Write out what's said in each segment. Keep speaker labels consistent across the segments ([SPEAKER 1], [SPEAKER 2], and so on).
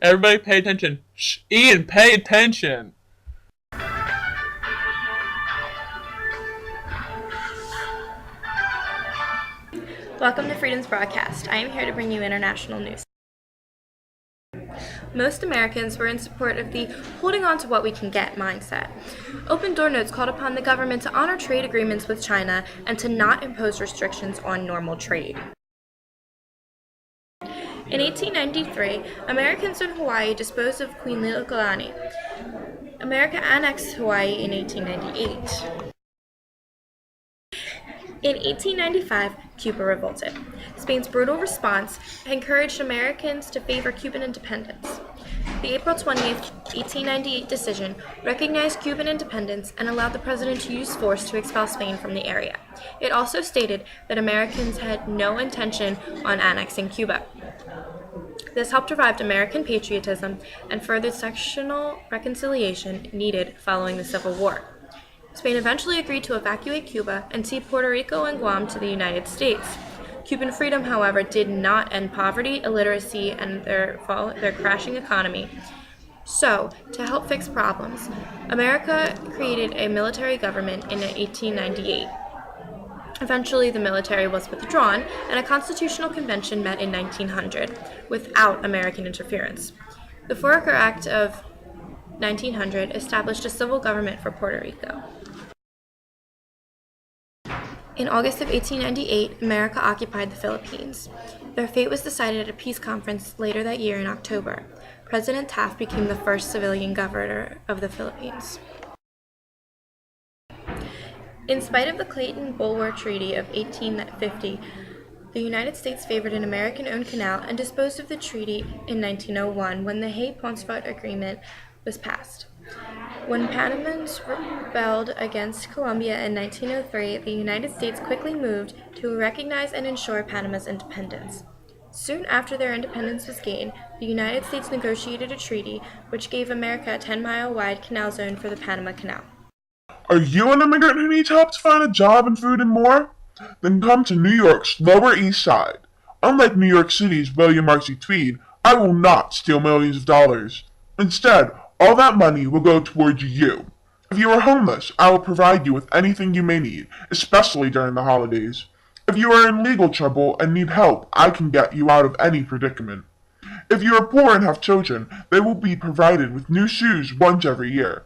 [SPEAKER 1] Everybody pay attention. Shh, Ian, pay attention.
[SPEAKER 2] Welcome to Freedom's broadcast. I am here to bring you international news. Most Americans were in support of the holding on to what we can get mindset. Open Door Notes called upon the government to honor trade agreements with China and to not impose restrictions on normal trade. In 1893, Americans in Hawaii disposed of Queen Liliuokalani. America annexed Hawaii in 1898. In 1895, Cuba revolted. Spain's brutal response encouraged Americans to favor Cuban independence. The April 20th, 1898 decision recognized Cuban independence and allowed the president to use force to expel Spain from the area. It also stated that Americans had no intention on annexing Cuba. This helped revive American patriotism and furthered sectional reconciliation needed following the Civil War. Spain eventually agreed to evacuate Cuba and cede Puerto Rico and Guam to the United States. Cuban freedom, however, did not end poverty, illiteracy, and their crashing economy. So, to help fix problems, America created a military government in 1898. Eventually, the military was withdrawn, and a constitutional convention met in 1900 without American interference. The Foraker Act of 1900 established a civil government for Puerto Rico. In August of 1898, America occupied the Philippines. Their fate was decided at a peace conference later that year in October. President Taft became the first civilian governor of the Philippines. In spite of the Clayton-Bulwer Treaty of 1850, the United States favored an American-owned canal and disposed of the treaty in 1901 when the Hay-Pauncefote Agreement was passed. When Panamans rebelled against Colombia in 1903, the United States quickly moved to recognize and ensure Panama's independence. Soon after their independence was gained, the United States negotiated a treaty which gave America a 10-mile-wide canal zone for the Panama Canal.
[SPEAKER 3] Are you an immigrant who needs help to find a job and food and more? Then come to New York's Lower East Side. Unlike New York City's William Marcy Tweed, I will not steal millions of dollars. Instead, all that money will go towards you. If you are homeless, I will provide you with anything you may need, especially during the holidays. If you are in legal trouble and need help, I can get you out of any predicament. If you are poor and have children, they will be provided with new shoes once every year.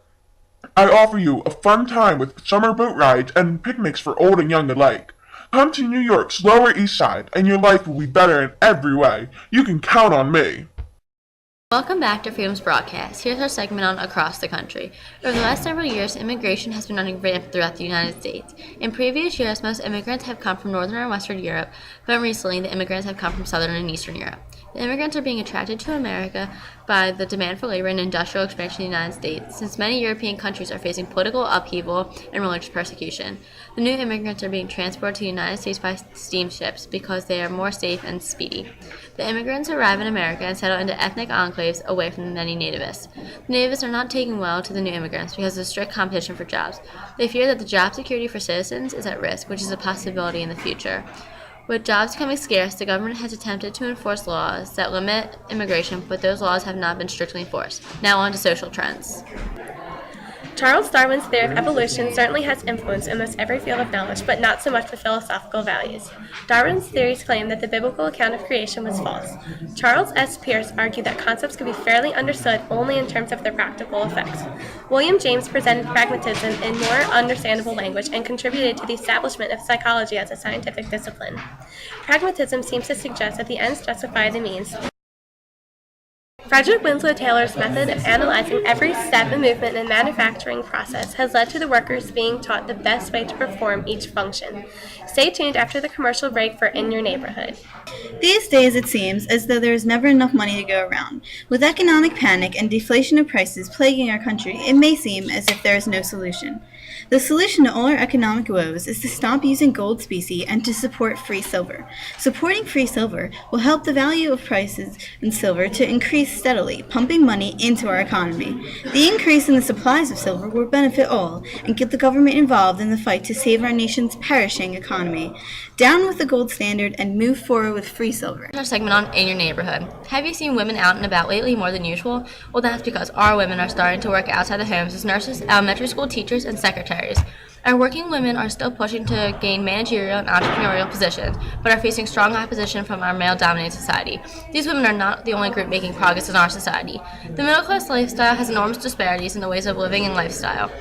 [SPEAKER 3] I offer you a fun time with summer boat rides and picnics for old and young alike. Come to New York's Lower East Side, and your life will be better in every way. You can count on me.
[SPEAKER 4] Welcome back to Freedom's broadcast. Here's our segment on Across the Country. Over the last several years, immigration has been running rampant throughout the United States. In previous years, most immigrants have come from Northern and Western Europe, but recently the immigrants have come from Southern and Eastern Europe. The immigrants are being attracted to America by the demand for labor and industrial expansion in the United States, since many European countries are facing political upheaval and religious persecution. The new immigrants are being transported to the United States by steamships because they are more safe and speedy. The immigrants arrive in America and settle into ethnic enclaves away from the many nativists. The nativists are not taking well to the new immigrants because of strict competition for jobs. They fear that the job security for citizens is at risk, which is a possibility in the future. With jobs becoming scarce, the government has attempted to enforce laws that limit immigration, but those laws have not been strictly enforced. Now on to social trends.
[SPEAKER 2] Charles Darwin's theory of evolution certainly has influence in almost every field of knowledge, but not so much with philosophical values. Darwin's theories claim that the biblical account of creation was false. Charles S. Peirce argued that concepts could be fairly understood only in terms of their practical effects. William James presented pragmatism in more understandable language and contributed to the establishment of psychology as a scientific discipline. Pragmatism seems to suggest that the ends justify the means. Frederick Winslow Taylor's method of analyzing every step and movement in the manufacturing process has led to the workers being taught the best way to perform each function. Stay tuned after the commercial break for In Your Neighborhood.
[SPEAKER 5] These days it seems as though there is never enough money to go around. With economic panic and deflation of prices plaguing our country, it may seem as if there is no solution. The solution to all our economic woes is to stop using gold specie and to support free silver. Supporting free silver will help the value of prices in silver to increase steadily, pumping money into our economy. The increase in the supplies of silver will benefit all and get the government involved in the fight to save our nation's perishing economy. Down with the gold standard and move forward with free silver.
[SPEAKER 4] Our segment on In Your Neighborhood. Have you seen women out and about lately more than usual? Well, that's because our women are starting to work outside the homes as nurses, elementary school teachers, and secretaries. Our working women are still pushing to gain managerial and entrepreneurial positions, but are facing strong opposition from our male-dominated society. These women are not the only group making progress in our society. The middle-class lifestyle has enormous disparities in the ways of living and lifestyle.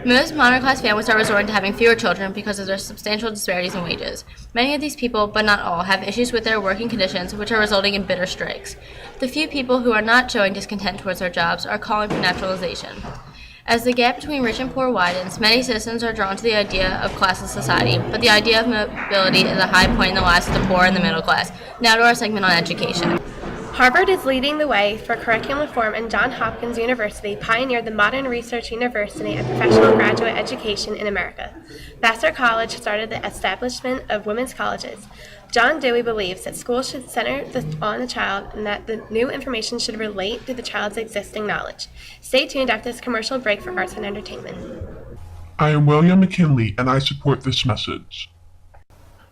[SPEAKER 4] Most modern-class families are resorting to having fewer children because of their substantial disparities in wages. Many of these people, but not all, have issues with their working conditions, which are resulting in bitter strikes. The few people who are not showing discontent towards their jobs are calling for naturalization. As the gap between rich and poor widens, many citizens are drawn to the idea of classless society, but the idea of mobility is a high point in the lives of the poor and the middle class. Now to our segment on education.
[SPEAKER 2] Harvard is leading the way for curriculum reform, and Johns Hopkins University pioneered the modern research university and professional graduate education in America. Vassar College started the establishment of women's colleges. John Dewey believes that schools should center on the child and that the new information should relate to the child's existing knowledge. Stay tuned after this commercial break for arts and entertainment.
[SPEAKER 3] I am William McKinley, and I support this message.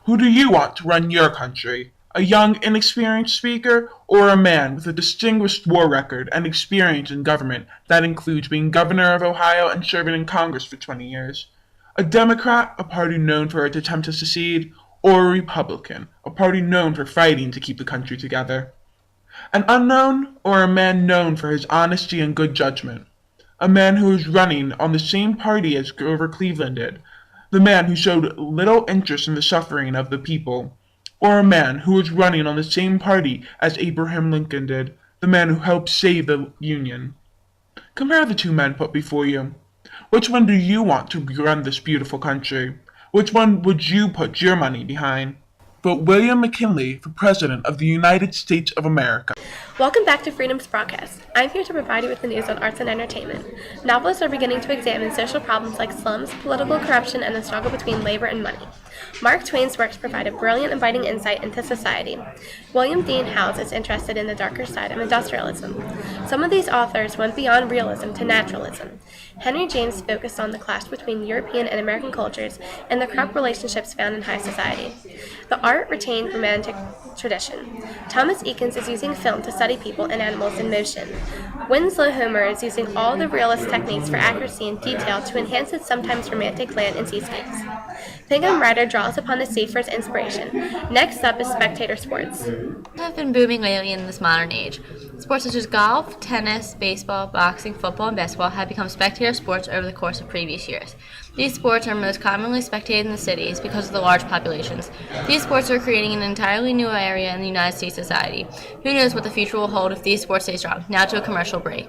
[SPEAKER 1] Who do you want to run your country? A young, inexperienced speaker, or a man with a distinguished war record and experience in government that includes being governor of Ohio and serving in Congress for 20 years? A Democrat, a party known for its attempt to secede, or a Republican, a party known for fighting to keep the country together? An unknown, or a man known for his honesty and good judgment? A man who is running on the same party as Grover Cleveland did, the man who showed little interest in the suffering of the people? Or a man who is running on the same party as Abraham Lincoln did, the man who helped save the Union? Compare the two men put before you. Which one do you want to run this beautiful country? Which one would you put your money behind? Vote William McKinley for President of the United States of America.
[SPEAKER 2] Welcome back to Freedom's Broadcast. I'm here to provide you with the news on arts and entertainment. Novelists are beginning to examine social problems like slums, political corruption, and the struggle between labor and money. Mark Twain's works provide a brilliant and biting insight into society. William Dean Howells is interested in the darker side of industrialism. Some of these authors went beyond realism to naturalism. Henry James focused on the clash between European and American cultures and the corrupt relationships found in high society. The art retained romantic tradition. Thomas Eakins is using film to study people and animals in motion. Winslow Homer is using all the realist techniques for accuracy and detail to enhance its sometimes romantic land and seascapes. Pinkham Ryder draws upon the sea for its inspiration. Next up is spectator sports.
[SPEAKER 4] Have been booming lately in this modern age. Sports such as golf, tennis, baseball, boxing, football, and basketball have become spectator sports over the course of previous years. These sports are most commonly spectated in the cities because of the large populations. These sports are creating an entirely new area in the United States society. Who knows what the future will hold if these sports stay strong? Now to a commercial break.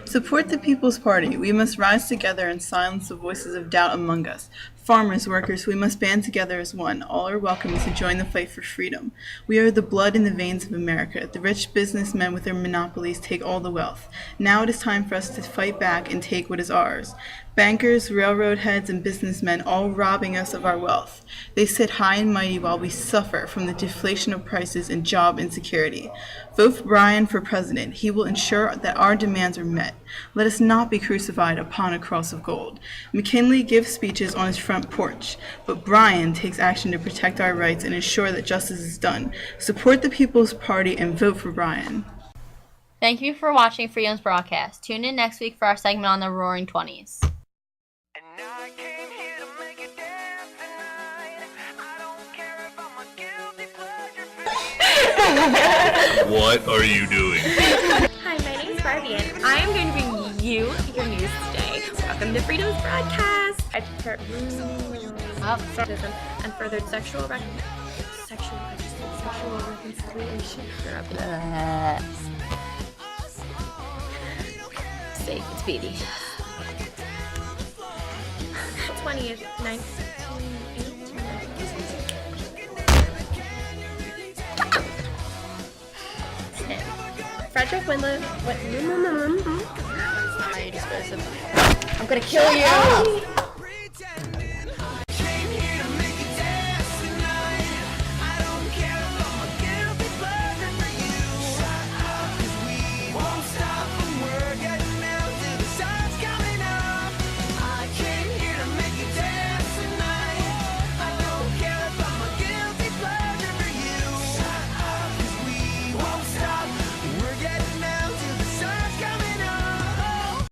[SPEAKER 6] Support the People's Party. We must rise together and silence the voices of doubt among us. Farmers, workers, we must band together as one. All are welcome to join the fight for freedom. We are the blood in the veins of America. The rich businessmen with their monopolies take all the wealth. Now it is time for us to fight back and take what is ours. Bankers, railroad heads, and businessmen all robbing us of our wealth. They sit high and mighty while we suffer from the deflation of prices and job insecurity. Vote for Bryan for president. He will ensure that our demands are met. Let us not be crucified upon a cross of gold. McKinley gives speeches on his front porch, but Bryan takes action to protect our rights and ensure that justice is done. Support the People's Party and vote for Bryan.
[SPEAKER 4] Thank you for watching Freedom's Broadcast. Tune in next week for our segment on the Roaring Twenties.
[SPEAKER 7] What are you doing?
[SPEAKER 2] Hi, my name is Barbie, and I am going to bring you your news today. Welcome to Freedom's Broadcast. I prefer sexism and furthered sexual reconciliation.
[SPEAKER 4] Safe and speedy.
[SPEAKER 2] 20th, 1918. Frederick Windler. What? How you dispose of? I'm gonna kill you.